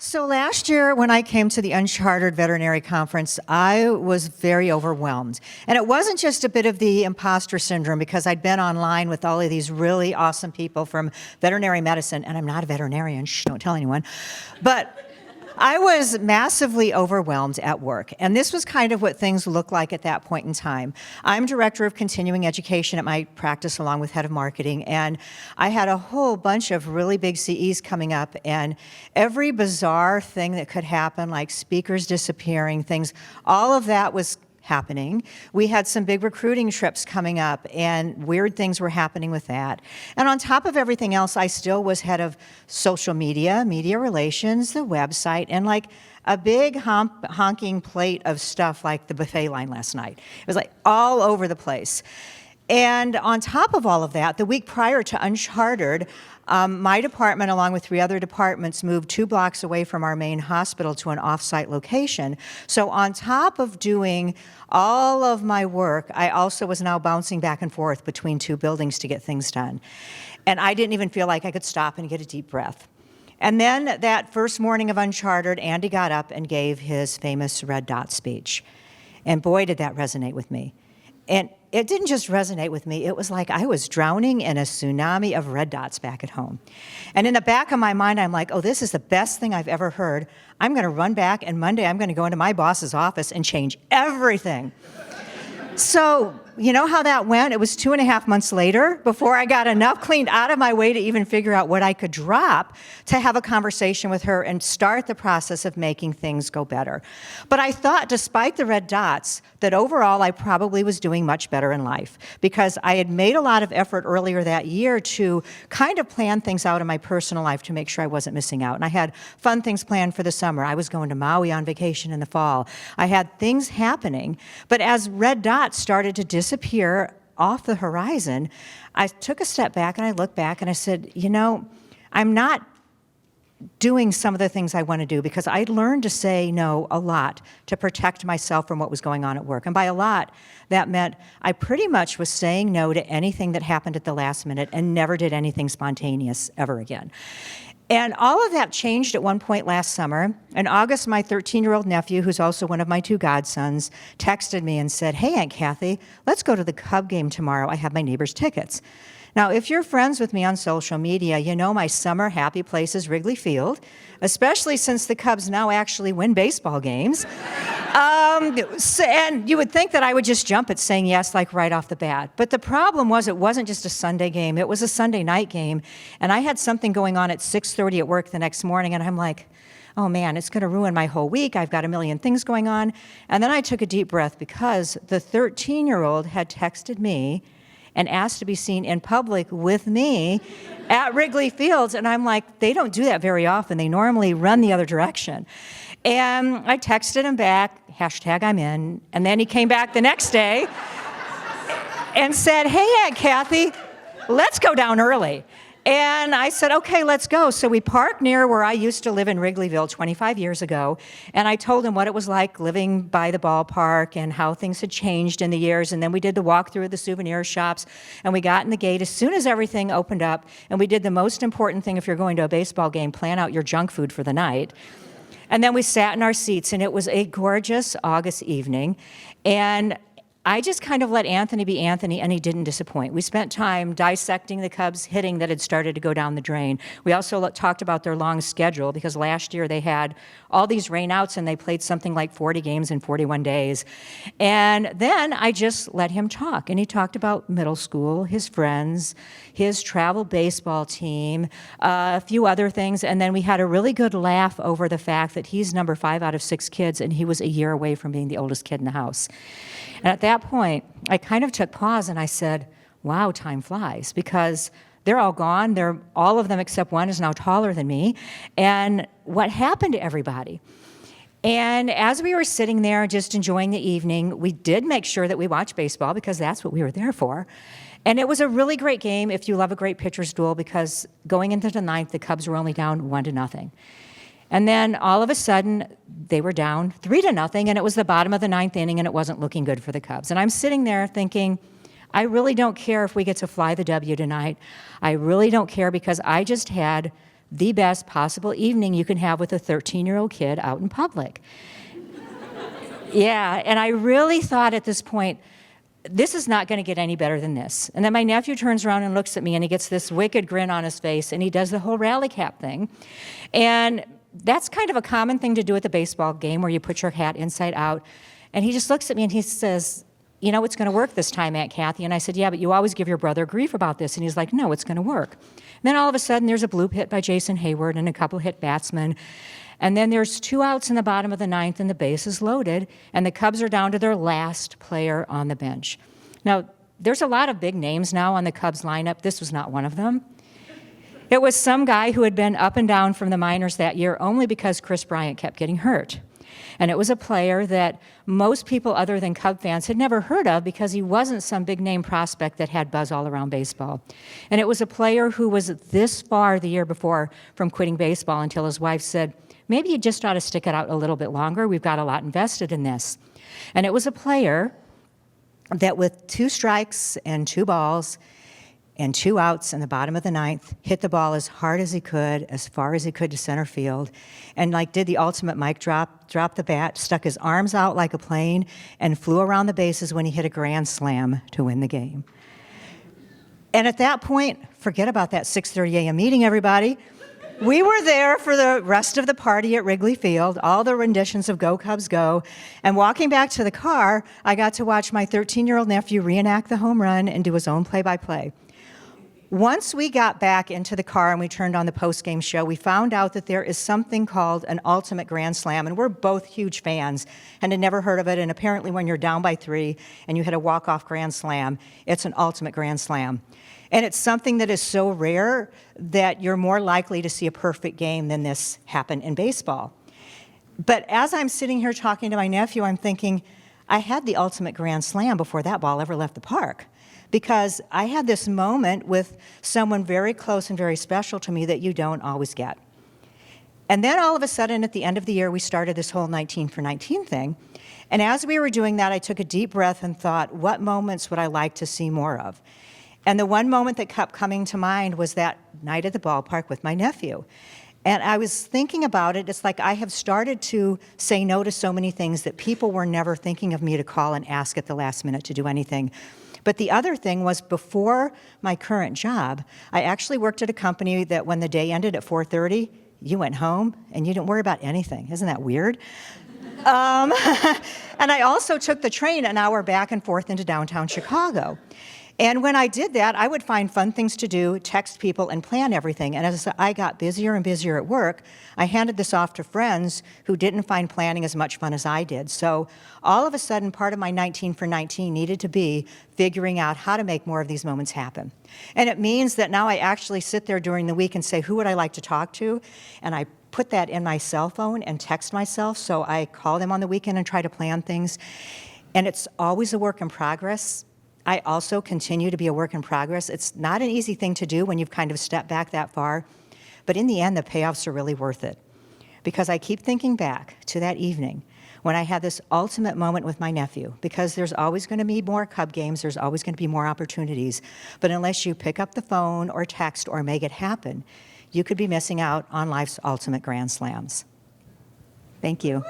So last year when I came to the Uncharted Veterinary Conference, I was very overwhelmed. And it wasn't just a bit of the imposter syndrome because I'd been online with all of these really awesome people from veterinary medicine, and I'm not a veterinarian, shh, don't tell anyone. But I was massively overwhelmed at work, and this was kind of what things looked like at that point in time. I'm director of continuing education at my practice along with head of marketing, and I had a whole bunch of really big CEs coming up, and every bizarre thing that could happen, like speakers disappearing, things, all of that was happening. We had some big recruiting trips coming up and weird things were happening with that. And on top of everything else, I still was head of social media, media relations, the website, and like a big honking plate of stuff like the buffet line last night. It was like all over the place. And on top of all of that, the week prior to Uncharted, my department, along with 3 other departments, moved 2 blocks away from our main hospital to an off-site location. So on top of doing all of my work, I also was now bouncing back and forth between 2 buildings to get things done. And I didn't even feel like I could stop and get a deep breath. And then that first morning of Uncharted, Andy got up and gave his famous red dot speech. And boy, did that resonate with me. And it didn't just resonate with me, it was like I was drowning in a tsunami of red dots back at home. And in the back of my mind, I'm like, oh, this is the best thing I've ever heard. I'm gonna run back, and Monday I'm gonna go into my boss's office and change everything. So, you know how that went? It was 2.5 months later before I got enough cleaned out of my way to even figure out what I could drop to have a conversation with her and start the process of making things go better. But I thought, despite the red dots, that overall I probably was doing much better in life because I had made a lot of effort earlier that year to kind of plan things out in my personal life to make sure I wasn't missing out. And I had fun things planned for the summer. I was going to Maui on vacation in the fall. I had things happening, but as red dots started to disappear off the horizon, I took a step back and I looked back and I said, you know, I'm not doing some of the things I want to do because I'd learned to say no a lot to protect myself from what was going on at work. And by a lot, that meant I pretty much was saying no to anything that happened at the last minute and never did anything spontaneous ever again. And all of that changed at one point last summer. In August, my 13-year-old nephew, who's also one of my 2 godsons, texted me and said, hey, Aunt Kathy, let's go to the Cub game tomorrow. I have my neighbor's tickets. Now, if you're friends with me on social media, you know my summer happy place is Wrigley Field, especially since the Cubs now actually win baseball games. And you would think that I would just jump at saying yes, like right off the bat. But the problem was it wasn't just a Sunday game, it was a Sunday night game. And I had something going on at 6:30 at work the next morning, and I'm like, oh man, it's gonna ruin my whole week. I've got a million things going on. And then I took a deep breath because the 13-year-old had texted me and asked to be seen in public with me at Wrigley Fields. And I'm like, they don't do that very often. They normally run the other direction. And I texted him back, hashtag I'm in. And then he came back the next day and said, hey, Aunt Kathy, let's go down early. And I said, okay, let's go. So we parked near where I used to live in Wrigleyville 25 years ago. And I told him what it was like living by the ballpark and how things had changed in the years. And then we did the walkthrough of the souvenir shops. And we got in the gate as soon as everything opened up. And we did the most important thing if you're going to a baseball game, plan out your junk food for the night. And then we sat in our seats, and it was a gorgeous August evening. And I just kind of let Anthony be Anthony, and he didn't disappoint. We spent time dissecting the Cubs' hitting that had started to go down the drain. We also talked about their long schedule because last year they had all these rainouts and they played something like 40 games in 41 days. And then I just let him talk, and he talked about middle school, his friends, his travel baseball team, a few other things, and then we had a really good laugh over the fact that he's number 5 out of 6 kids, and he was a year away from being the oldest kid in the house. And at that point, I kind of took pause and I said, wow, time flies, because they're all gone. All of them except one is now taller than me. And what happened to everybody? And as we were sitting there just enjoying the evening, we did make sure that we watched baseball because that's what we were there for. And it was a really great game if you love a great pitcher's duel, because going into the 9th, the Cubs were only down 1-0. And then all of a sudden, they were down 3-0, and it was the bottom of the 9th inning, and it wasn't looking good for the Cubs. And I'm sitting there thinking, I really don't care if we get to fly the W tonight. I really don't care, because I just had the best possible evening you can have with a 13-year-old kid out in public. Yeah, and I really thought at this point, this is not going to get any better than this. And then my nephew turns around and looks at me, and he gets this wicked grin on his face, and he does the whole rally cap thing. And that's kind of a common thing to do at the baseball game, where you put your hat inside out. And he just looks at me and he says, you know, it's going to work this time, Aunt Kathy. And I said, yeah, but you always give your brother grief about this. And he's like, no, it's going to work. And then all of a sudden, there's a bloop hit by Jason Hayward and a couple hit batsmen. And then there's 2 outs in the bottom of the 9th, and the base is loaded, and the Cubs are down to their last player on the bench. Now, there's a lot of big names now on the Cubs lineup. This was not one of them. It was some guy who had been up and down from the minors that year only because Chris Bryant kept getting hurt. And it was a player that most people other than Cub fans had never heard of because he wasn't some big-name prospect that had buzz all around baseball. And it was a player who was this far the year before from quitting baseball until his wife said, maybe you just ought to stick it out a little bit longer. We've got a lot invested in this. And it was a player that with 2 strikes and 2 balls and 2 outs in the bottom of the 9th, hit the ball as hard as he could, as far as he could to center field, and like did the ultimate mic drop, dropped the bat, stuck his arms out like a plane, and flew around the bases when he hit a grand slam to win the game. And at that point, forget about that 6:30 a.m. meeting, everybody. We were there for the rest of the party at Wrigley Field, all the renditions of Go Cubs Go, and walking back to the car, I got to watch my 13-year-old nephew reenact the home run and do his own play-by-play. Once we got back into the car and we turned on the post-game show, we found out that there is something called an ultimate grand slam, and we're both huge fans and had never heard of it, and apparently when you're down by 3 and you hit a walk-off grand slam, it's an ultimate grand slam. And it's something that is so rare that you're more likely to see a perfect game than this happen in baseball. But as I'm sitting here talking to my nephew, I'm thinking, I had the ultimate grand slam before that ball ever left the park, because I had this moment with someone very close and very special to me that you don't always get. And then all of a sudden, at the end of the year, we started this whole 19 for 19 thing. And as we were doing that, I took a deep breath and thought, what moments would I like to see more of? And the one moment that kept coming to mind was that night at the ballpark with my nephew. And I was thinking about it. It's like I have started to say no to so many things that people were never thinking of me to call and ask at the last minute to do anything. But the other thing was, before my current job, I actually worked at a company that when the day ended at 4:30, you went home and you didn't worry about anything. Isn't that weird? And I also took the train an hour back and forth into downtown Chicago. And when I did that, I would find fun things to do, text people, and plan everything. And as I got busier and busier at work, I handed this off to friends who didn't find planning as much fun as I did. So all of a sudden, part of my 19 for 19 needed to be figuring out how to make more of these moments happen. And it means that now I actually sit there during the week and say, who would I like to talk to? And I put that in my cell phone and text myself. So I call them on the weekend and try to plan things. And it's always a work in progress. I also continue to be a work in progress. It's not an easy thing to do when you've kind of stepped back that far, but in the end, the payoffs are really worth it. Because I keep thinking back to that evening when I had this ultimate moment with my nephew, because there's always going to be more Cub games, there's always going to be more opportunities, but unless you pick up the phone or text or make it happen, you could be missing out on life's ultimate grand slams. Thank you.